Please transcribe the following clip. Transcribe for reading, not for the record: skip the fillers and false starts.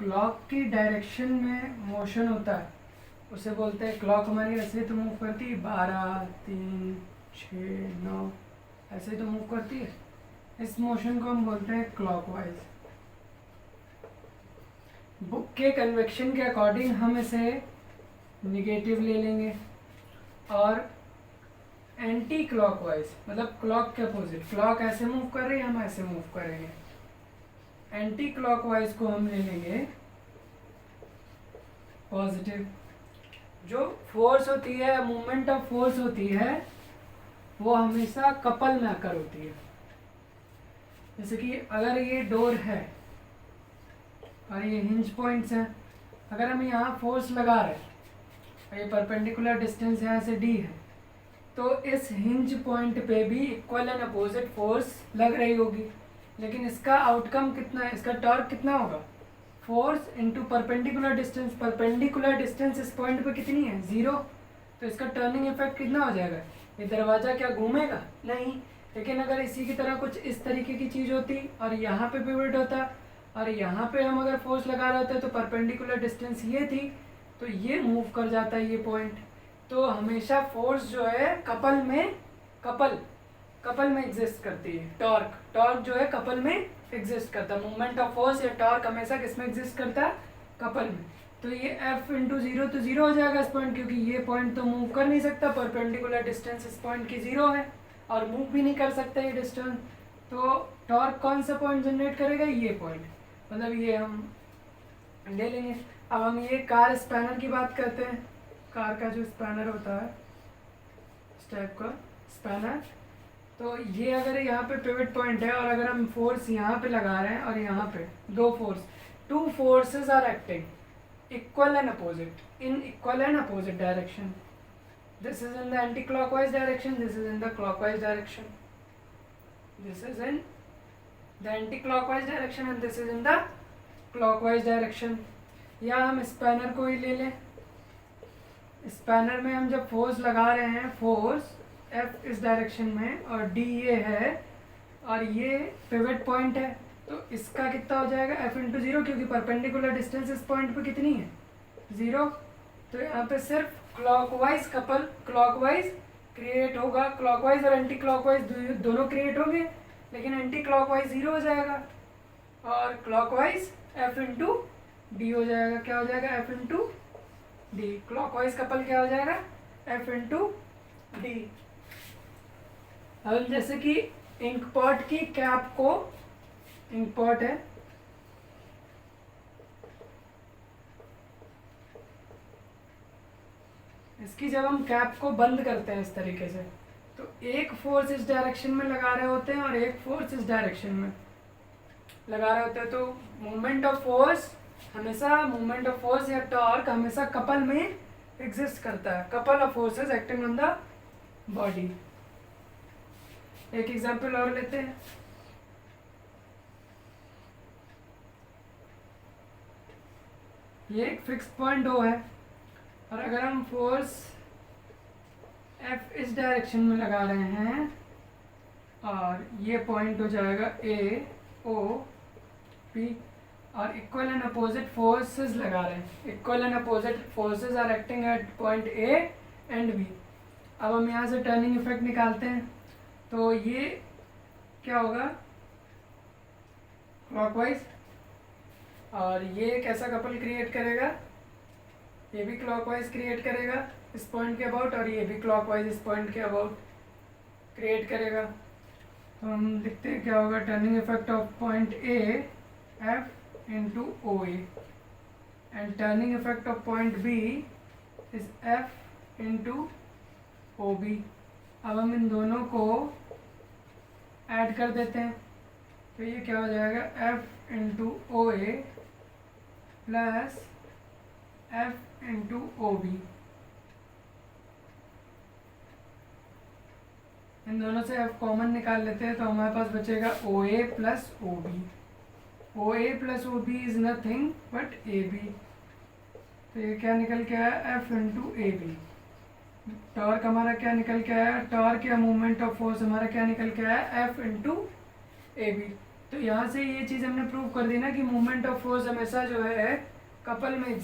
Clock की direction में motion होता है उसे बोलते हैं, क्लॉक हमारी ऐसे तो मूव करती है 12, 3, 6, 9 ऐसे तो मूव करती है। इस मोशन को हम बोलते हैं क्लॉकवाइज। बुक के कन्वेक्शन के अकॉर्डिंग हम इसे निगेटिव ले लेंगे और एंटी क्लॉकवाइज मतलब क्लॉक के अपोजिट, क्लॉक ऐसे मूव कर रही है हम ऐसे मूव करेंगे, एंटी क्लॉकवाइज को हम ले लेंगे पॉजिटिव। जो फोर्स होती है, मूवमेंट ऑफ फोर्स होती है, वो हमेशा कपल में आकर होती है। जैसे कि अगर ये डोर है और ये हिंज पॉइंट्स हैं, अगर हम यहाँ फोर्स लगा रहे हैं और ये परपेंडिकुलर डिस्टेंस यहाँ से d है, तो इस हिंज पॉइंट पे भी इक्वल एंड अपोजिट फोर्स लग रही होगी, लेकिन इसका आउटकम कितना है, इसका टॉर्क कितना होगा, force into perpendicular distance. Perpendicular distance इस पॉइंट पे कितनी है, 0, तो इसका टर्निंग इफेक्ट कितना हो जाएगा, ये दरवाज़ा क्या घूमेगा, नहीं। लेकिन अगर इसी की तरह कुछ इस तरीके की चीज़ होती और यहाँ पे पिवट होता और यहाँ पे हम अगर फोर्स लगा रहे होते तो परपेंडिकुलर डिस्टेंस ये थी, तो ये मूव कर जाता है ये पॉइंट। तो हमेशा फोर्स जो है कपल में एग्जिस्ट करती है। टॉर्क जो है कपल में एग्जिस्ट करता है। मूवमेंट ऑफ फोर्स या टॉर्क हमेशा किस में एग्जिस्ट करता है, कपल में। तो ये F इंटू 0 तो 0 हो जाएगा इस पॉइंट, क्योंकि ये पॉइंट तो मूव कर नहीं सकता, परपेंडिकुलर डिस्टेंस इस पॉइंट की 0 है और मूव भी नहीं कर सकता ये डिस्टेंस। तो टॉर्क कौन सा पॉइंट जनरेट करेगा, ये पॉइंट, मतलब ये हम ले लेंगे। अब हम ये कार स्पैनर की बात करते हैं। कार का जो स्पैनर होता है, इस टाइप का स्पैनर, तो ये अगर यहाँ पे पिवट पॉइंट है और अगर हम फोर्स यहाँ पे लगा रहे हैं और यहाँ पे two forces are acting equal and opposite in equal and opposite direction. This is in the anti clockwise direction, this is in the clockwise direction, this is in the anti clockwise direction and this is in the clockwise direction. या हम spanner को ही ले लें। Spanner में हम जब force लगा रहे हैं, फोर्स F इस डायरेक्शन में और D ये है और ये पिवट पॉइंट है, तो इसका कितना हो जाएगा F इंटू 0, क्योंकि परपेंडिकुलर डिस्टेंस इस पॉइंट पे कितनी है, 0। तो यहाँ पे सिर्फ क्लॉकवाइज क्लॉकवाइज क्रिएट होगा, क्लॉकवाइज और एंटी क्लॉकवाइज दोनों क्रिएट होंगे, लेकिन एंटी क्लॉकवाइज 0 हो जाएगा और क्लॉकवाइज F इंटू D हो जाएगा। क्या हो जाएगा, F into D। Clockwise couple क्या हो जाएगा, F इंटू D। अब जैसे कि इंक पॉट की कैप को, इंक पॉट है, इसकी जब हम कैप को बंद करते हैं इस तरीके से, तो एक फोर्स इस डायरेक्शन में लगा रहे होते हैं और एक फोर्स इस डायरेक्शन में लगा रहे होते हैं। तो मूवमेंट ऑफ फोर्स या टॉर्क हमेशा कपल में एग्जिस्ट करता है, couple of forces acting on the body. एक एग्जांपल और लेते हैं। ये एक फिक्स्ड पॉइंट O है और अगर हम फोर्स F इस डायरेक्शन में लगा रहे हैं और ये पॉइंट हो जाएगा A, O, P और इक्वल एंड अपोजिट फोर्सेस लगा रहे हैं, equal and opposite forces are acting at point A and B। अब हम यहाँ से टर्निंग इफेक्ट निकालते हैं, तो ये क्या होगा, क्लॉकवाइज, और ये कैसा कपल क्रिएट करेगा, ये भी क्लॉकवाइज क्रिएट करेगा इस पॉइंट के अबाउट और ये भी क्लॉकवाइज इस पॉइंट के अबाउट क्रिएट करेगा। तो हम लिखते हैं क्या होगा, turning effect of point A F into OA and turning effect of point B is F into OB। अब हम इन दोनों को ऐड कर देते हैं, तो ये क्या हो जाएगा, F into OA plus F into OB। इन दोनों से F कॉमन निकाल लेते हैं, तो हमारे पास बचेगा OA plus OB। OA plus OB is nothing but AB। तो ये क्या निकल के आया, F इंटू AB। टॉर्क हमारा क्या निकल के आया, टॉर्क या मूवमेंट ऑफ फोर्स हमारा क्या निकल के आया, F इंटू AB। तो यहाँ से ये चीज़ हमने प्रूव कर दी ना कि मूवमेंट ऑफ फोर्स हमेशा जो है कपल में